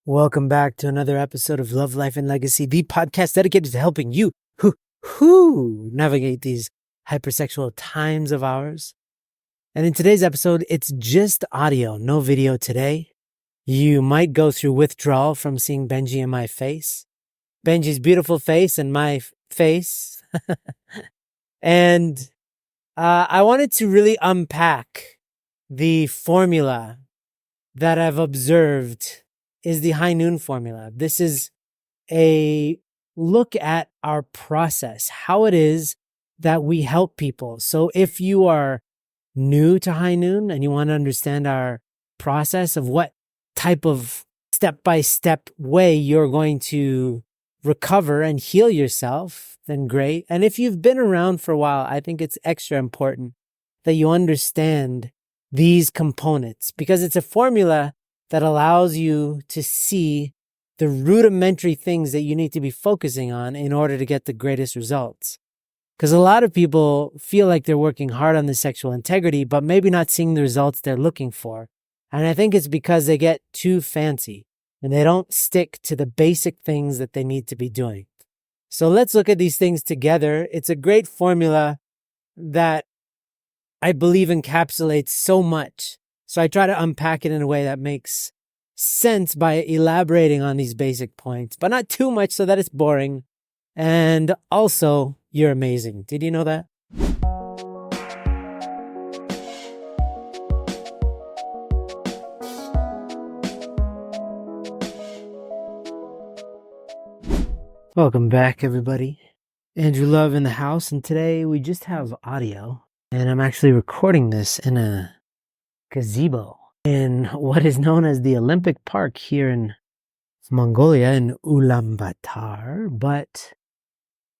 Welcome back to another episode of Love, Life, and Legacy, the podcast dedicated to helping you who navigate these hypersexual times of ours. And in today's episode, it's just audio, no video today. You might go through withdrawal from seeing Benji and my face, Benji's beautiful face and my face. And I wanted to really unpack the formula that I've observed is the high noon formula. This is a look at our process, how it is that we help people. So if you are new to high noon and you want to understand our process of what type of step-by-step way you're going to recover and heal yourself, then great. And if you've been around for a while, I think it's extra important that you understand these components because it's a formula that allows you to see the rudimentary things that you need to be focusing on in order to get the greatest results. Because a lot of people feel like they're working hard on the sexual integrity, but maybe not seeing the results they're looking for. And I think it's because they get too fancy and they don't stick to the basic things that they need to be doing. So let's look at these things together. It's a great formula that I believe encapsulates so much. So I try to unpack it in a way that makes sense by elaborating on these basic points, but not too much so that it's boring. And also, you're amazing. Did you know that? Welcome back, everybody. Andrew Love in the house, and today we just have audio, and I'm actually recording this in a gazebo in what is known as the Olympic Park here in Mongolia in Ulaanbaatar. But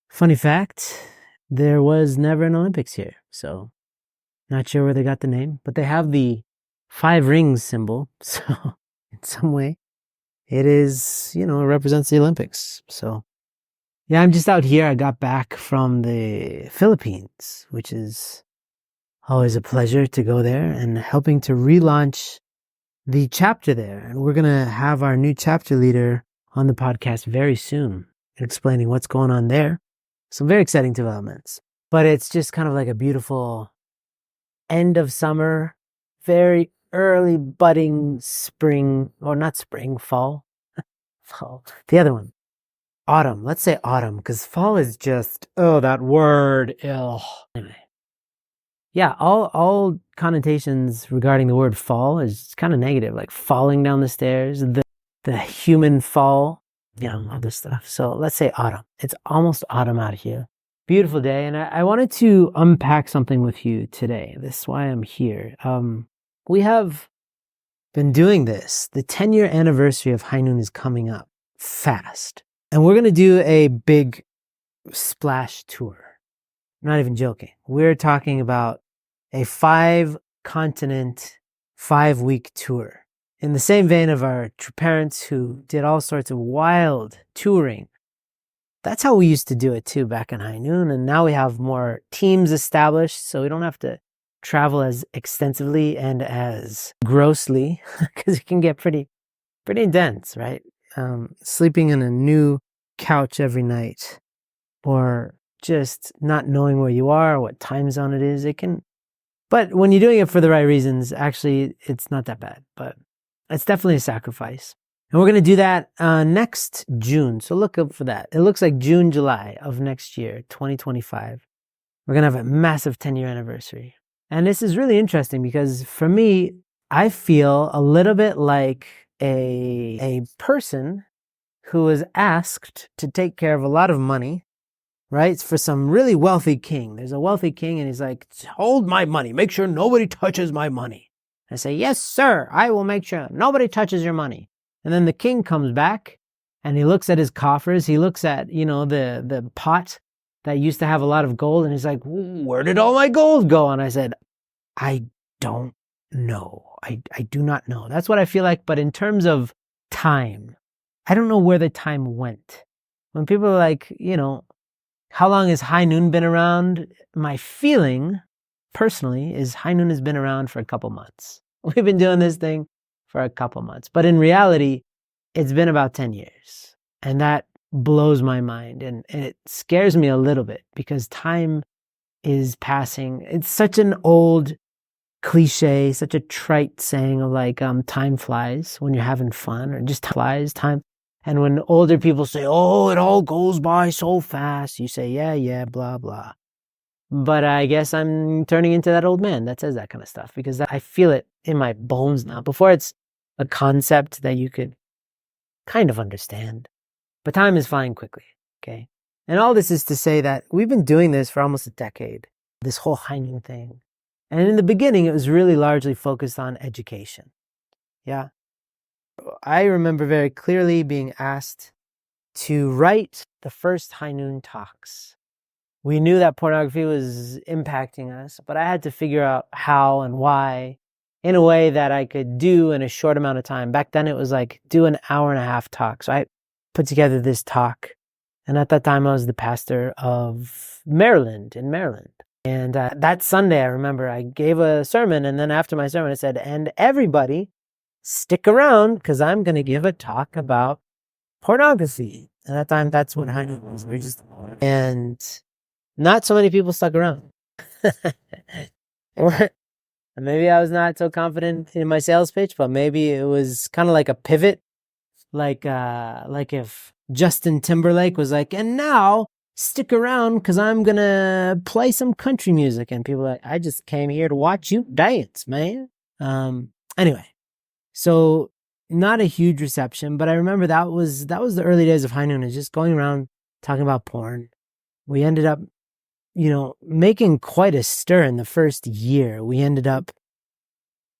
funny fact, there was never an Olympics here. So not sure where they got the name, but they have the 5 rings symbol. So in some way it is, it represents the Olympics. So yeah, I'm just out here. I got back from the Philippines, which is always a pleasure to go there and helping to relaunch the chapter there. And we're going to have our new chapter leader on the podcast very soon, explaining what's going on there. Some very exciting developments. But it's just kind of like a beautiful end of summer, very early budding spring, or not spring, fall. Fall. The other one. Autumn. Let's say autumn, because fall is just, that word. Anyway. Yeah, all connotations regarding the word fall is kind of negative, like falling down the stairs, the human fall, all this stuff. So let's say autumn. It's almost autumn out here. Beautiful day. And I wanted to unpack something with you today. This is why I'm here. We have been doing this. The 10-year anniversary of High Noon is coming up fast. And we're going to do a big splash tour. I'm not even joking. We're talking about a 5-continent, 5-week tour. In the same vein of our parents who did all sorts of wild touring. That's how we used to do it too back in High Noon. And now we have more teams established, so we don't have to travel as extensively and as grossly, because it can get pretty intense, right? Sleeping in a new couch every night, or just not knowing where you are, what time zone it is, but when you're doing it for the right reasons, actually, it's not that bad, but it's definitely a sacrifice. And we're going to do that next June. So look up for that. It looks like June, July of next year, 2025. We're going to have a massive 10-year anniversary. And this is really interesting because for me, I feel a little bit like a person who was asked to take care of a lot of money, right? It's for some really wealthy king. There's a wealthy king and he's like, hold my money. Make sure nobody touches my money. I say, yes, sir. I will make sure nobody touches your money. And then the king comes back and he looks at his coffers. He looks at, the pot that used to have a lot of gold. And he's like, where did all my gold go? And I said, I don't know. I do not know. That's what I feel like. But in terms of time, I don't know where the time went. When people are like, how long has High Noon been around? My feeling, personally, is High Noon has been around for a couple months. We've been doing this thing for a couple months. But in reality, it's been about 10 years. And that blows my mind. And it scares me a little bit because time is passing. It's such an old cliche, such a trite saying of like, time flies when you're having fun, or just time. And when older people say, oh, it all goes by so fast, you say, yeah, blah, blah. But I guess I'm turning into that old man that says that kind of stuff because I feel it in my bones now. Before, it's a concept that you could kind of understand, but time is flying quickly. Okay. And all this is to say that we've been doing this for almost a decade, this whole Hainan thing. And in the beginning, it was really largely focused on education. Yeah. I remember very clearly being asked to write the first Hainan talks. We knew that pornography was impacting us, but I had to figure out how and why in a way that I could do in a short amount of time. Back then, it was like do an hour-and-a-half talk. So I put together this talk. And at that time, I was the pastor of Maryland, in Maryland. And that Sunday, I remember I gave a sermon. And then after my sermon, I said, and everybody stick around because I'm going to give a talk about pornography. And at that time, that's what Hainan was. And not so many people stuck around. Or maybe I was not so confident in my sales pitch, but maybe it was kind of like a pivot. Like if Justin Timberlake was like, and now stick around because I'm going to play some country music. And people are like, I just came here to watch you dance, man. Anyway, so not a huge reception, but I remember that was the early days of Hainan, is just going around talking about porn. We ended up, making quite a stir in the first year. We ended up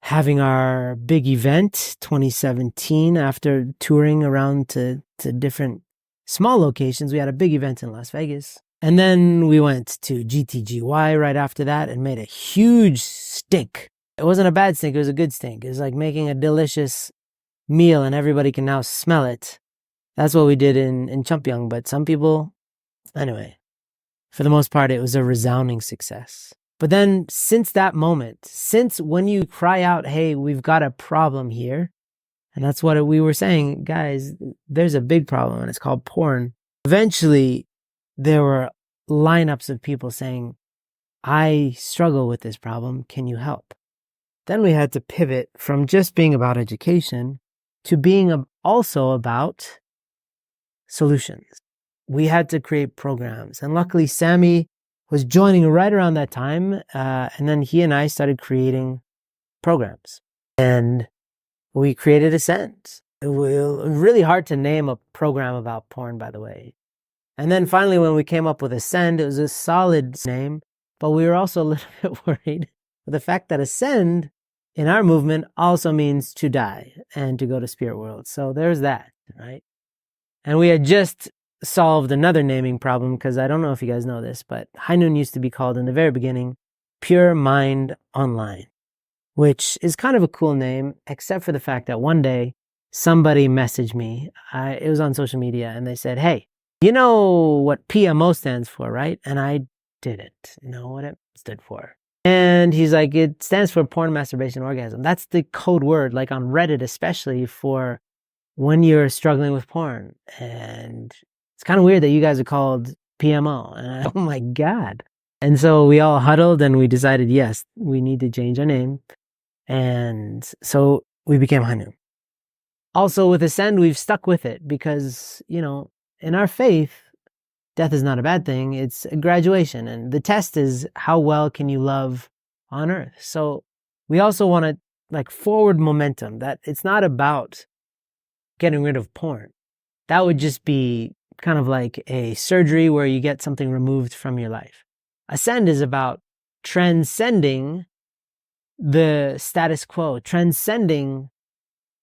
having our big event 2017 after touring around to different small locations. We had a big event in Las Vegas. And then we went to GTGY right after that and made a huge stink. It wasn't a bad stink. It was a good stink. It was like making a delicious meal and everybody can now smell it. That's what we did in Champyong. But some people, anyway, for the most part, it was a resounding success. But then since that moment, since when you cry out, hey, we've got a problem here, and that's what we were saying, guys, there's a big problem and it's called porn. Eventually, there were lineups of people saying, I struggle with this problem. Can you help? Then we had to pivot from just being about education to being also about solutions. We had to create programs. And luckily, Sammy was joining right around that time. And then he and I started creating programs. And we created Ascend. It was really hard to name a program about porn, by the way. And then finally, when we came up with Ascend, it was a solid name. But we were also a little bit worried with the fact that Ascend in our movement also means to die and to go to spirit world. So there's that, right? And we had just solved another naming problem, because I don't know if you guys know this, but Hainan used to be called in the very beginning Pure Mind Online, which is kind of a cool name, except for the fact that one day somebody messaged me. It was on social media, and they said, hey, you know what PMO stands for, right? And I didn't know what it stood for. And he's like, it stands for porn, masturbation, orgasm. That's the code word, like on Reddit, especially for when you're struggling with porn. And it's kind of weird that you guys are called PMO. And oh my God. And so we all huddled and we decided, yes, we need to change our name. And so we became Hainan. Also with Ascend, we've stuck with it because, in our faith, death is not a bad thing. It's a graduation. And the test is how well can you love on earth? So we also want to forward momentum, that it's not about getting rid of porn. That would just be kind of like a surgery where you get something removed from your life. Ascend is about transcending the status quo, transcending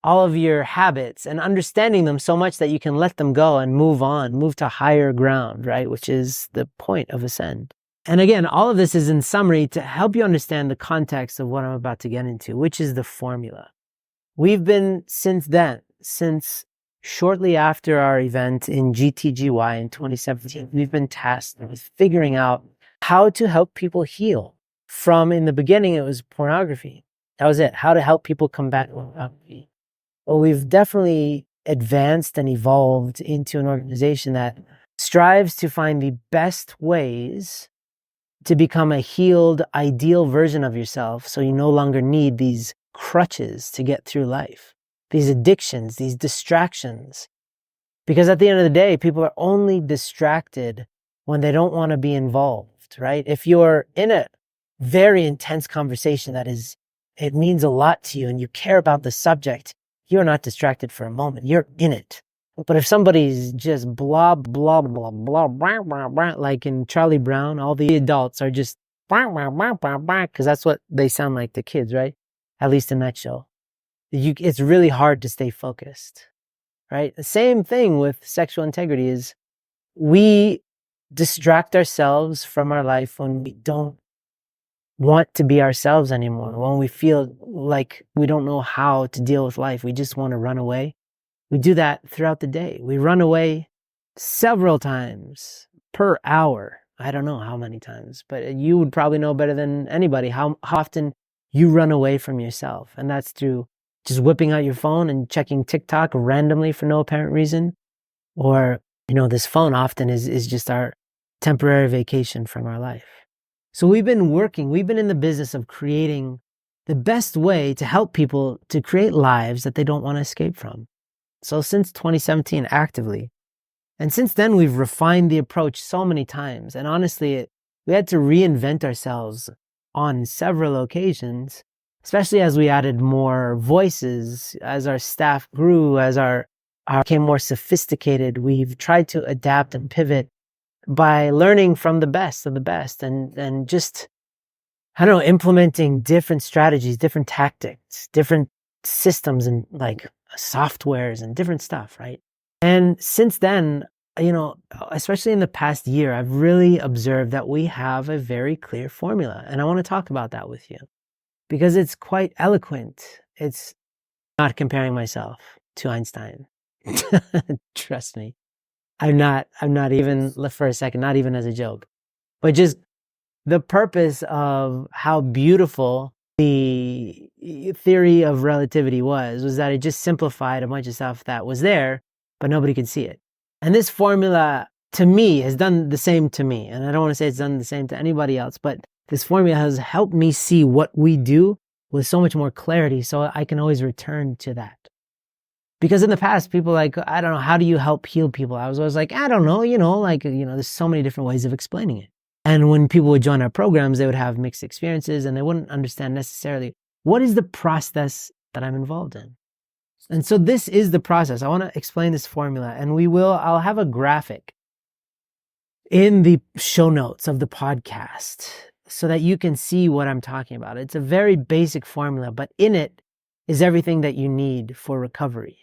all of your habits and understanding them so much that you can let them go and move on, move to higher ground, right? Which is the point of Ascend. And again, all of this is in summary to help you understand the context of what I'm about to get into, which is the formula. We've been since shortly after our event in GTGY in 2017, we've been tasked with figuring out how to help people heal from, in the beginning, it was pornography. That was it. How to help people combat pornography. Well, we've definitely advanced and evolved into an organization that strives to find the best ways to become a healed, ideal version of yourself so you no longer need these crutches to get through life, these addictions, these distractions. Because at the end of the day, people are only distracted when they don't want to be involved, right? If you're in a very intense conversation it means a lot to you and you care about the subject, you're not distracted for a moment. You're in it. But if somebody's just blah, blah, blah, blah, blah, blah, blah, like in Charlie Brown, all the adults are just blah, blah, blah, blah, blah, because that's what they sound like to kids, right? At least in that show. It's really hard to stay focused, right? The same thing with sexual integrity is we distract ourselves from our life when we don't want to be ourselves anymore, when we feel like we don't know how to deal with life. We just want to run away. We do that throughout the day. We run away several times per hour. I don't know how many times, but you would probably know better than anybody how often you run away from yourself. And that's through just whipping out your phone and checking TikTok randomly for no apparent reason. Or, this phone often is just our temporary vacation from our life. So we've been in the business of creating the best way to help people to create lives that they don't want to escape from. So since 2017, actively. And since then, we've refined the approach so many times. And honestly, we had to reinvent ourselves on several occasions, especially as we added more voices, as our staff grew, as our became more sophisticated. We've tried to adapt and pivot by learning from the best of the best and just, implementing different strategies, different tactics, different systems and softwares and different stuff, right? And since then, especially in the past year, I've really observed that we have a very clear formula. And I want to talk about that with you because it's quite eloquent. It's not comparing myself to Einstein. Trust me. I'm not even for a second, not even as a joke, but just the purpose of how beautiful the theory of relativity was that it just simplified a bunch of stuff that was there, but nobody could see it. And this formula, to me, has done the same to me. And I don't want to say it's done the same to anybody else, but this formula has helped me see what we do with so much more clarity so I can always return to that. Because in the past, people I don't know, how do you help heal people? I was always like, I don't know, there's so many different ways of explaining it. And when people would join our programs, they would have mixed experiences and they wouldn't understand necessarily what is the process that I'm involved in. And so this is the process. I want to explain this formula and I'll have a graphic in the show notes of the podcast so that you can see what I'm talking about. It's a very basic formula, but in it is everything that you need for recovery.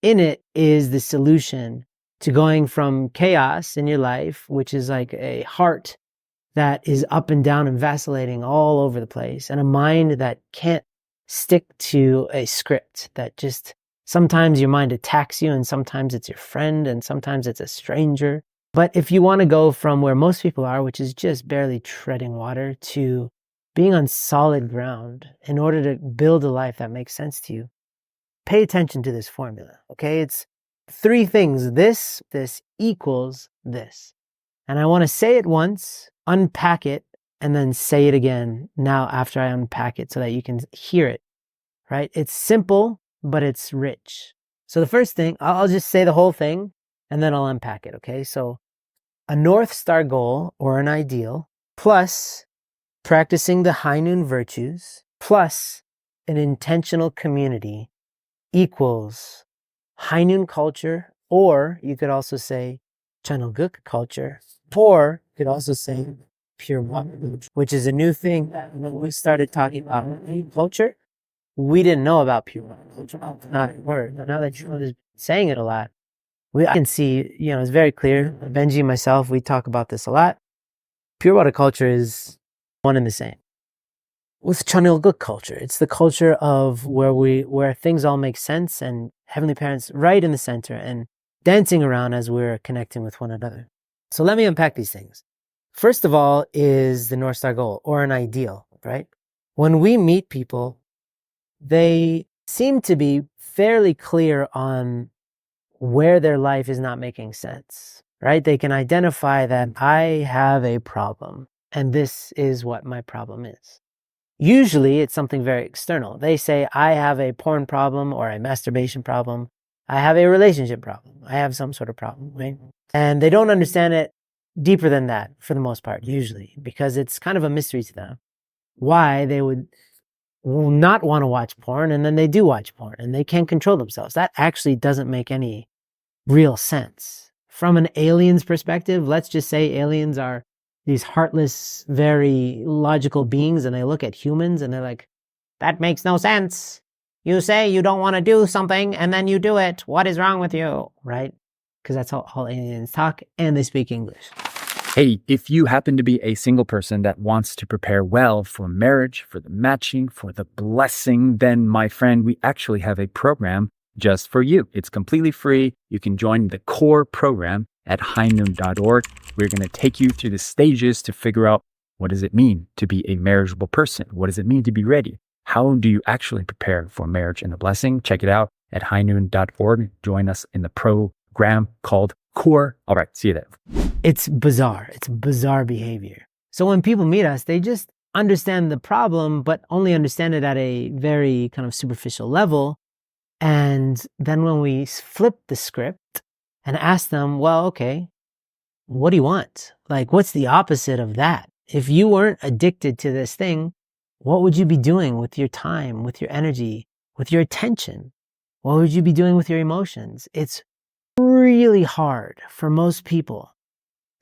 In it is the solution to going from chaos in your life, which is like a heart that is up and down and vacillating all over the place, and a mind that can't stick to a script, that just sometimes your mind attacks you and sometimes it's your friend and sometimes it's a stranger. But if you want to go from where most people are, which is just barely treading water, to being on solid ground in order to build a life that makes sense to you, pay attention to this formula, okay? It's three things. This equals this. And I want to say it once, unpack it, and then say it again now after I unpack it so that you can hear it, right? It's simple, but it's rich. So the first thing, I'll just say the whole thing and then I'll unpack it, okay? So a North Star goal or an ideal plus practicing the high noon virtues plus an intentional community equals high noon culture, or you could also say Chanelguk culture, or you could also say pure water, which is a new thing. When we started talking about culture, we didn't know about pure water culture. Not a word. Now that you're saying it a lot, I can see, it's very clear. Benji and myself, we talk about this a lot. Pure water culture is one and the same. With Chanelguk culture, it's the culture of where things all make sense and Heavenly Parents right in the center and dancing around as we're connecting with one another. So let me unpack these things. First of all is the North Star goal or an ideal, right? When we meet people, they seem to be fairly clear on where their life is not making sense, right? They can identify that I have a problem and this is what my problem is. Usually it's something very external. They say, I have a porn problem or a masturbation problem. I have a relationship problem. I have some sort of problem, right? And they don't understand it deeper than that for the most part, usually, because it's kind of a mystery to them why they would not want to watch porn and then they do watch porn and they can't control themselves. That actually doesn't make any real sense. From an alien's perspective, let's just say aliens are these heartless, very logical beings, and they look at humans and they're like, that makes no sense. You say you don't want to do something and then you do it. What is wrong with you? Right? Because that's how all aliens talk, and they speak English. Hey, if you happen to be a single person that wants to prepare well for marriage, for the matching, for the blessing, then my friend, we actually have a program just for you. It's completely free. You can join the core program at highnoon.org. We're going to take you through the stages to figure out, what does it mean to be a marriageable person? What does it mean to be ready? How do you actually prepare for marriage and the blessing? Check it out at highnoon.org. Join us in the program called Core. All right, see you there. It's bizarre. It's bizarre behavior. So when people meet us, they just understand the problem, but only understand it at a very kind of superficial level. And then when we flip the script and ask them, well, okay, what do you want? Like, what's the opposite of that? If you weren't addicted to this thing, what would you be doing with your time, with your energy, with your attention? What would you be doing with your emotions? It's really hard for most people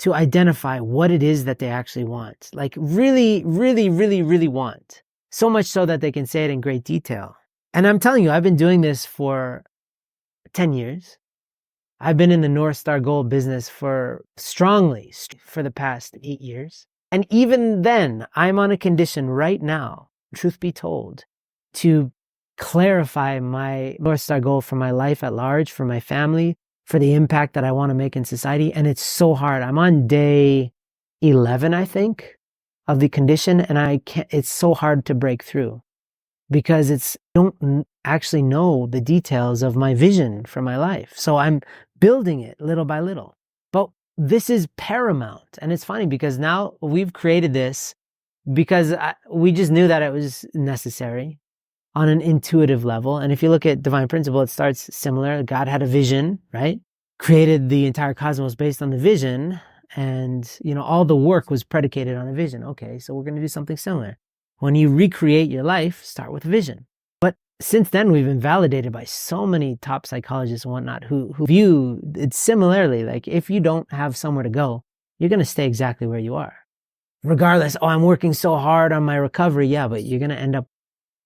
to identify what it is that they actually want. Like really, really, really, really want. So much so that they can say it in great detail. And I'm telling you, I've been doing this for 10 years. I've been in the North Star Goal business for the past 8 years. And even then, I'm on a condition right now, truth be told, to clarify my North Star Goal for my life at large, for my family, for the impact that I want to make in society. And it's so hard. I'm on day 11, I think, of the condition. And it's so hard to break through because I don't actually know the details of my vision for my life. So I'm building it little by little. But this is paramount. And it's funny because now we've created this because we just knew that it was necessary on an intuitive level. And if you look at Divine Principle, it starts similar. God had a vision, right? Created the entire cosmos based on the vision. And, all the work was predicated on a vision. Okay, so we're going to do something similar. When you recreate your life, start with a vision. But since then, we've been validated by so many top psychologists and whatnot who view it similarly. Like if you don't have somewhere to go, you're going to stay exactly where you are. Regardless, I'm working so hard on my recovery. Yeah, but you're going to end up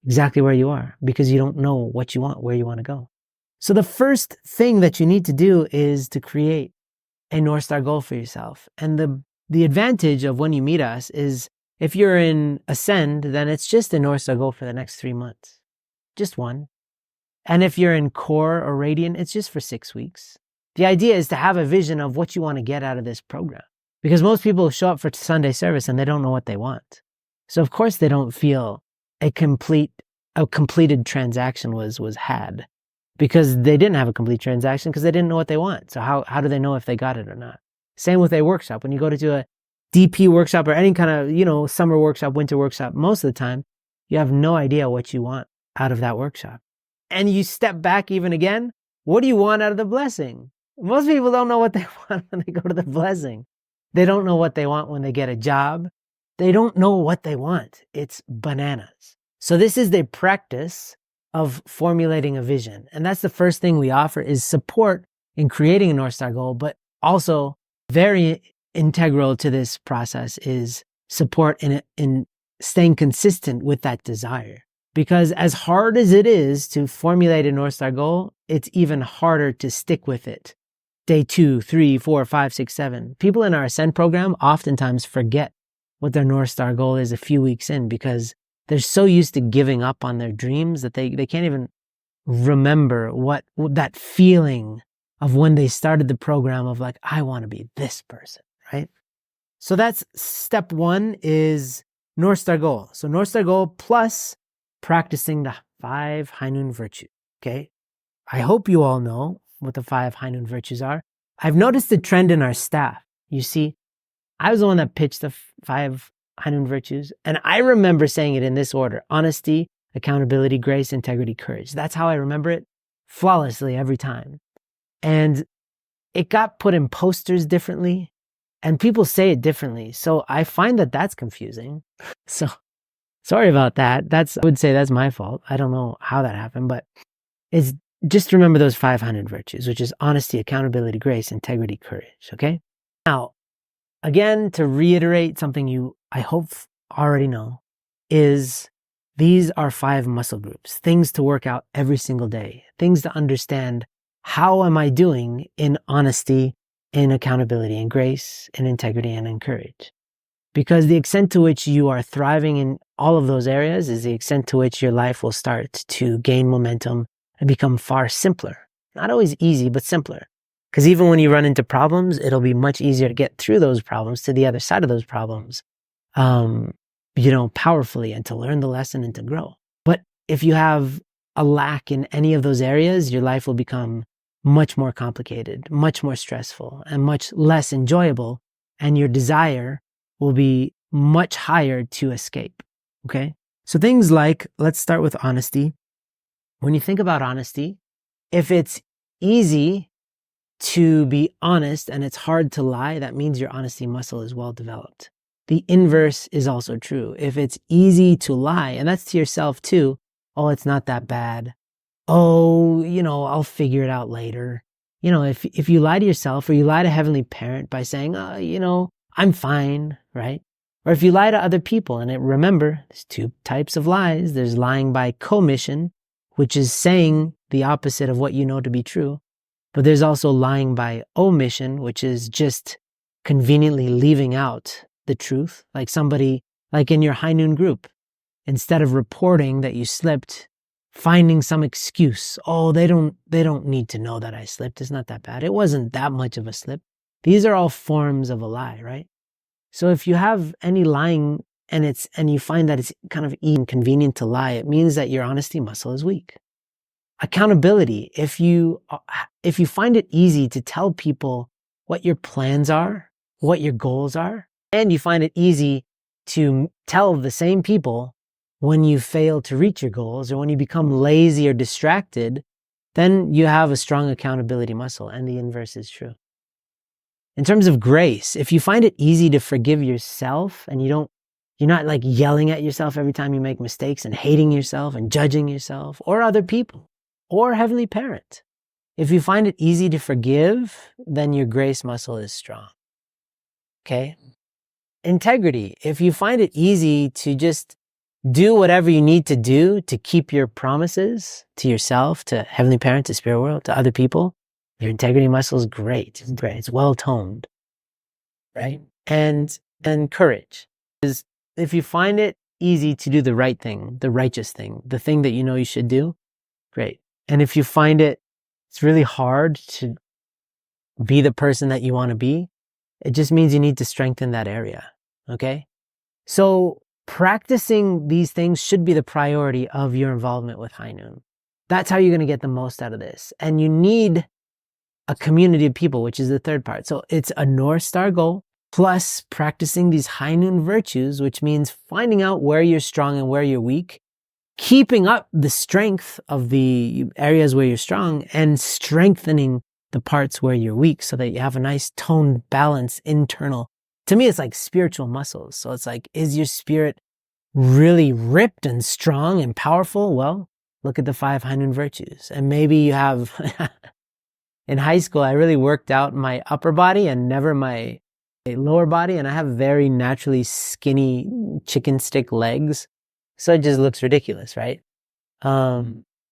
exactly where you are because you don't know what you want, where you want to go. So the first thing that you need to do is to create a North Star goal for yourself. And the advantage of when you meet us is if you're in Ascend, then it's just a North Star goal for the next 3 months. Just one. And if you're in Core or Radiant, it's just for 6 weeks. The idea is to have a vision of what you want to get out of this program. Because most people show up for Sunday service and they don't know what they want. So of course they don't feel a completed transaction was had. Because they didn't have a complete transaction because they didn't know what they want. So how do they know if they got it or not? Same with a workshop. When you go to a DP workshop or any kind of, summer workshop, winter workshop, most of the time, you have no idea what you want out of that workshop. And you step back even again, what do you want out of the blessing? Most people don't know what they want when they go to the blessing. They don't know what they want when they get a job. They don't know what they want. It's bananas. So this is the practice of formulating a vision. And that's the first thing we offer is support in creating a North Star goal, but also very integral to this process is support in staying consistent with that desire. Because as hard as it is to formulate a North Star goal, it's even harder to stick with it. Day 2, 3, 4, 5, 6, 7. People in our Ascend program oftentimes forget what their North Star goal is a few weeks in because they're so used to giving up on their dreams that they can't even remember what that feeling of when they started the program of like, I want to be this person, right? So that's step 1 is North Star goal. So North Star goal plus practicing the 5 High Noon virtues, okay? I hope you all know what the 5 high noon virtues are. I've noticed a trend in our staff. You see, I was the one that pitched the 5 high noon virtues, and I remember saying it in this order: honesty, accountability, grace, integrity, courage. That's how I remember it flawlessly every time. And it got put in posters differently, and people say it differently. So I find that that's confusing. So sorry about that. I would say that's my fault. I don't know how that happened, but it's just remember those 500 virtues, which is honesty, accountability, grace, integrity, courage. Okay. Now, again, to reiterate something you, I hope, already know, is these are 5 muscle groups, things to work out every single day, things to understand. How am I doing in honesty, in accountability, in grace, in integrity, and in courage? Because the extent to which you are thriving in all of those areas is the extent to which your life will start to gain momentum and become far simpler. Not always easy, but simpler. Because even when you run into problems, it'll be much easier to get through those problems, to the other side of those problems, powerfully, and to learn the lesson and to grow. But if you have a lack in any of those areas, your life will become much more complicated, much more stressful, and much less enjoyable. And your desire will be much higher to escape. Okay. So things like, let's start with honesty. When you think about honesty, if it's easy to be honest and it's hard to lie, that means your honesty muscle is well developed. The inverse is also true. If it's easy to lie, and that's to yourself too, oh, it's not that bad. Oh, I'll figure it out later. If you lie to yourself, or you lie to Heavenly Parent by saying, I'm fine, right? Or if you lie to other people, and remember, there's 2 types of lies. There's lying by commission, which is saying the opposite of what you know to be true. But there's also lying by omission, which is just conveniently leaving out the truth. Like somebody, like in your high noon group, instead of reporting that you slipped, finding some excuse. Oh, they don't need to know that I slipped. It's not that bad. It wasn't that much of a slip. These are all forms of a lie, right? So if you have any lying and you find that it's kind of inconvenient to lie, it means that your honesty muscle is weak. Accountability. If you find it easy to tell people what your plans are, what your goals are, and you find it easy to tell the same people when you fail to reach your goals, or when you become lazy or distracted, then you have a strong accountability muscle, and the inverse is true. In terms of grace, if you find it easy to forgive yourself and you're not like yelling at yourself every time you make mistakes and hating yourself and judging yourself or other people or Heavenly Parent, if you find it easy to forgive, then your grace muscle is strong. Okay? Integrity. If you find it easy to just do whatever you need to do to keep your promises to yourself, to Heavenly Parent, to Spirit World, to other people, your integrity muscle is great. It's great. It's well toned, right? And courage is if you find it easy to do the right thing, the righteous thing, the thing that you know you should do, great. And if you find it's really hard to be the person that you want to be, it just means you need to strengthen that area. Okay? So practicing these things should be the priority of your involvement with High Noon. That's how you're going to get the most out of this. And you need a community of people, which is the third part. So it's a North Star goal plus practicing these High Noon virtues, which means finding out where you're strong and where you're weak, keeping up the strength of the areas where you're strong and strengthening the parts where you're weak so that you have a nice toned balance internal. To me, it's like spiritual muscles. So it's like, is your spirit really ripped and strong and powerful? Well, look at the 5 High Noon virtues. And maybe you have, in high school, I really worked out my upper body and never my lower body. And I have very naturally skinny chicken stick legs. So it just looks ridiculous, right?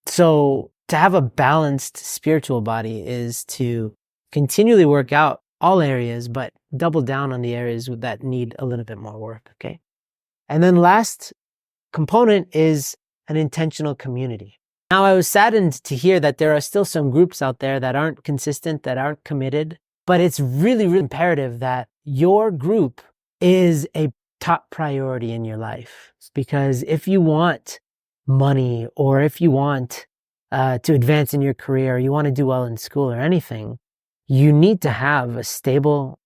So to have a balanced spiritual body is to continually work out all areas, but double down on the areas that need a little bit more work, okay? And then last component is an intentional community. Now, I was saddened to hear that there are still some groups out there that aren't consistent, that aren't committed, but it's really, really imperative that your group is a top priority in your life. Because if you want money or if you want to advance in your career, or you want to do well in school or anything, you need to have a stable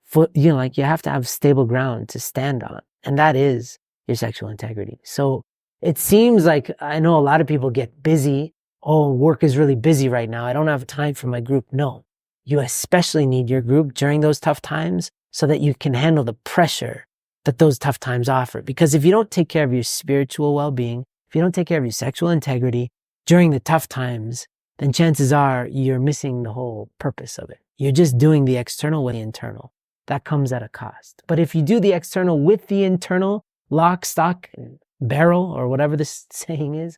foot, you have to have stable ground to stand on. And that is your sexual integrity. So it seems like, I know a lot of people get busy. Oh, work is really busy right now. I don't have time for my group. No, you especially need your group during those tough times so that you can handle the pressure that those tough times offer. Because if you don't take care of your spiritual well-being, if you don't take care of your sexual integrity during the tough times, then chances are you're missing the whole purpose of it. You're just doing the external with the internal. That comes at a cost. But if you do the external with the internal, lock, stock, and barrel, or whatever this saying is,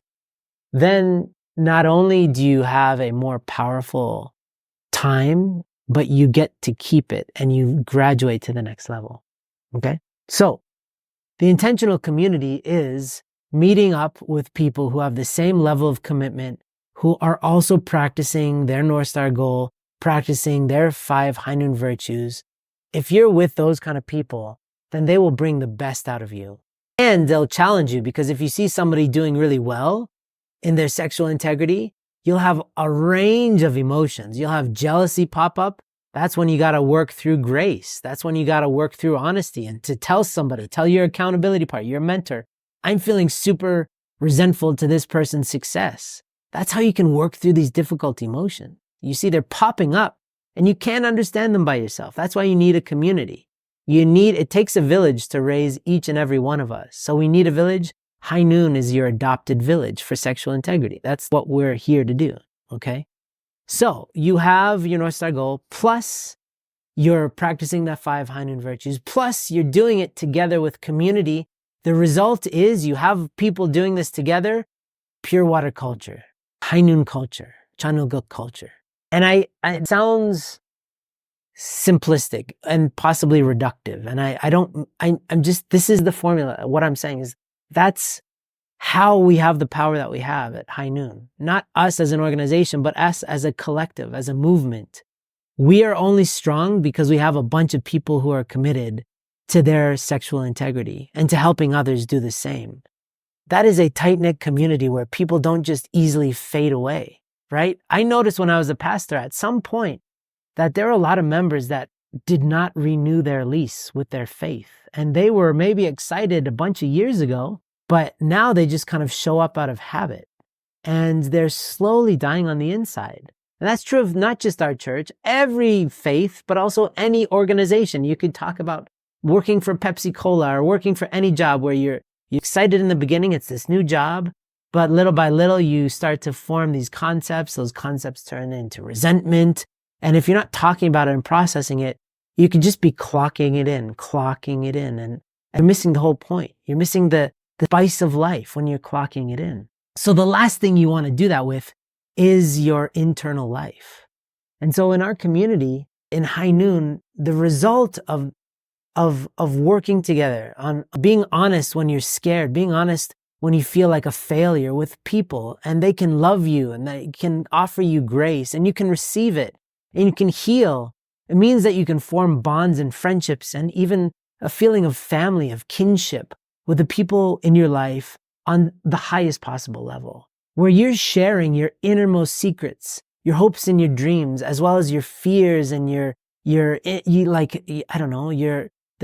then not only do you have a more powerful time, but you get to keep it and you graduate to the next level. Okay? So the intentional community is meeting up with people who have the same level of commitment, who are also practicing their North Star goal, practicing their 5 high noon virtues. If you're with those kind of people, then they will bring the best out of you. And they'll challenge you, because if you see somebody doing really well in their sexual integrity, you'll have a range of emotions. You'll have jealousy pop up. That's when you got to work through grace. That's when you got to work through honesty and to tell somebody, tell your accountability partner, your mentor, I'm feeling super resentful to this person's success. That's how you can work through these difficult emotions. You see, they're popping up and you can't understand them by yourself. That's why you need a community. It takes a village to raise each and every one of us. So we need a village. High Noon is your adopted village for sexual integrity. That's what we're here to do. Okay. So you have your North Star goal, plus you're practicing that 5 high noon virtues, plus you're doing it together with community. The result is you have people doing this together, pure water culture, high noon culture, Chanuguk culture. And it sounds simplistic and possibly reductive. And this is the formula. What I'm saying is that's how we have the power that we have at High Noon. Not us as an organization, but us as a collective, as a movement. We are only strong because we have a bunch of people who are committed to their sexual integrity and to helping others do the same. That is a tight-knit community where people don't just easily fade away, right? I noticed when I was a pastor at some point that there are a lot of members that did not renew their lease with their faith. And they were maybe excited a bunch of years ago, but now they just kind of show up out of habit and they're slowly dying on the inside. And that's true of not just our church, every faith, but also any organization. You could talk about working for Pepsi Cola or working for any job where you're excited in the beginning. It's this new job, but little by little, you start to form these concepts. Those concepts turn into resentment. And if you're not talking about it and processing it, you could just be clocking it in, and you're missing the whole point. You're missing the spice of life when you're clocking it in. So the last thing you want to do that with is your internal life. And so in our community, in High Noon, the result of working together, on being honest when you're scared, being honest when you feel like a failure with people, and they can love you and they can offer you grace and you can receive it and you can heal. It means that you can form bonds and friendships and even a feeling of family, of kinship with the people in your life on the highest possible level, where you're sharing your innermost secrets, your hopes and your dreams, as well as your fears and the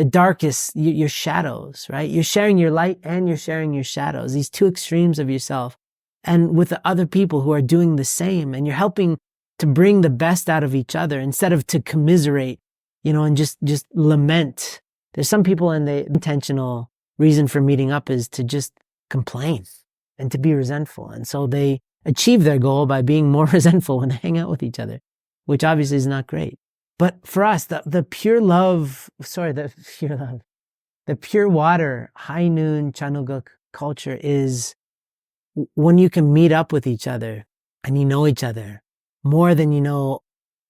darkest, your shadows, right? You're sharing your light and you're sharing your shadows, these two extremes of yourself, and with the other people who are doing the same, and you're helping to bring the best out of each other instead of to commiserate, and just lament. There's some people, and the intentional reason for meeting up is to just complain and to be resentful. And so they achieve their goal by being more resentful when they hang out with each other, which obviously is not great. But for us, the pure water, High Noon, Chanuguk culture is when you can meet up with each other and you know each other more than you know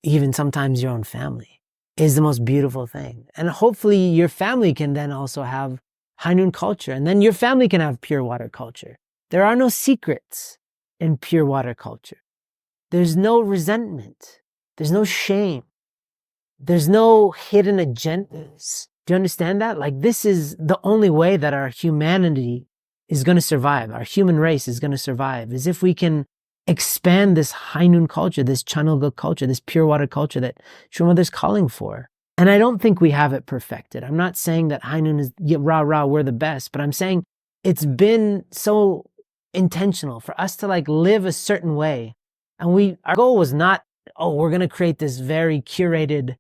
even sometimes your own family, is the most beautiful thing. And hopefully your family can then also have High Noon culture, and then your family can have pure water culture. There are no secrets in pure water culture. There's no resentment. There's no shame. There's no hidden agendas. Do you understand that? Like, this is the only way that our humanity is going to survive. Our human race is going to survive, is if we can expand this Hainun culture, this Chanulga culture, this pure water culture that True Mother's calling for. And I don't think we have it perfected. I'm not saying that Hainun is rah, we're the best, but I'm saying it's been so intentional for us to like live a certain way. And our goal was not, we're going to create this very curated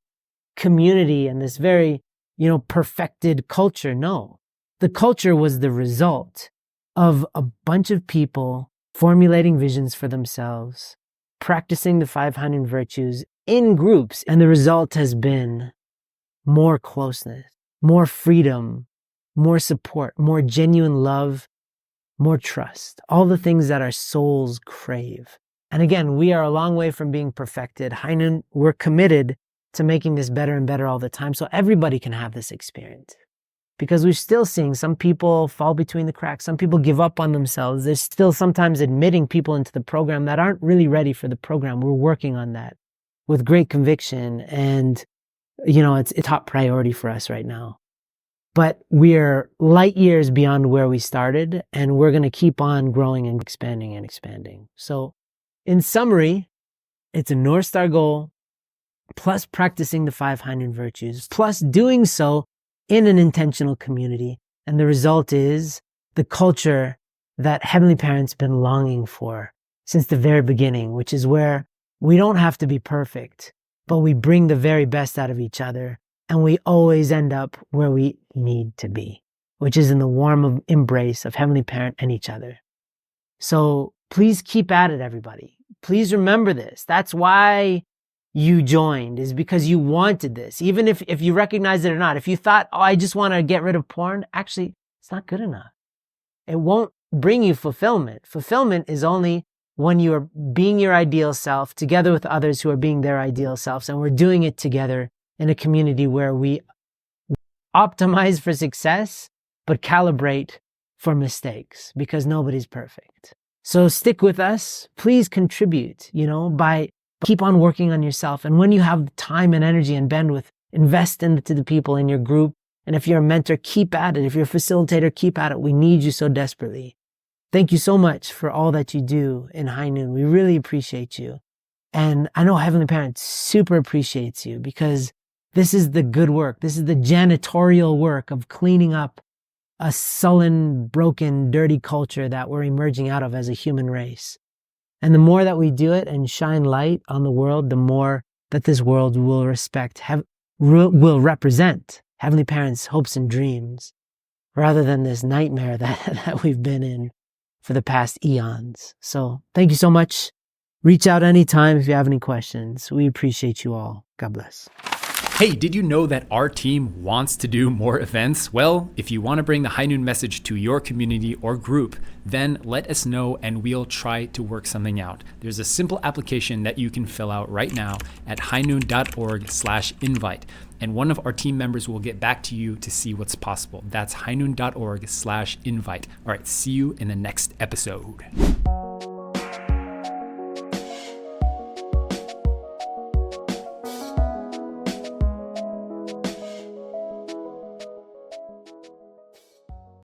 community and this very, perfected culture. No, the culture was the result of a bunch of people formulating visions for themselves, practicing the 5 Hainun virtues in groups. And the result has been more closeness, more freedom, more support, more genuine love, more trust, all the things that our souls crave. And again, we are a long way from being perfected. Hainun, we're committed to making this better and better all the time so everybody can have this experience. Because we're still seeing some people fall between the cracks. Some people give up on themselves. There's still sometimes admitting people into the program that aren't really ready for the program. We're working on that with great conviction. And, it's a top priority for us right now. But we're light years beyond where we started, and we're going to keep on growing and expanding. So in summary, it's a North Star goal, plus practicing the 5 Hainun virtues, plus doing so in an intentional community. And the result is the culture that Heavenly Parents been longing for since the very beginning, which is where we don't have to be perfect, but we bring the very best out of each other. And we always end up where we need to be, which is in the warm embrace of Heavenly Parent and each other. So please keep at it, everybody. Please remember this. That's why you joined, is because you wanted this. Even if you recognize it or not. If you thought, I just want to get rid of porn, actually, it's not good enough. It won't bring you fulfillment. Fulfillment is only when you are being your ideal self together with others who are being their ideal selves. And we're doing it together in a community where we optimize for success, but calibrate for mistakes, because nobody's perfect. So stick with us. Please contribute, by keep on working on yourself. And when you have time and energy and bandwidth, invest into the people in your group. And if you're a mentor, keep at it. If you're a facilitator, keep at it. We need you so desperately. Thank you so much for all that you do in Hainun. We really appreciate you. And I know Heavenly Parent super appreciates you, because this is the good work. This is the janitorial work of cleaning up a sullen, broken, dirty culture that we're emerging out of as a human race. And the more that we do it and shine light on the world, the more that this world will will represent Heavenly Parent's hopes and dreams, rather than this nightmare that we've been in for the past eons. So thank you so much. Reach out anytime if you have any questions. We appreciate you all. God bless. Hey, did you know that our team wants to do more events? Well, if you want to bring the Hainun message to your community or group, then let us know and we'll try to work something out. There's a simple application that you can fill out right now at hainun.org/invite. And one of our team members will get back to you to see what's possible. That's hainun.org/invite. All right, see you in the next episode.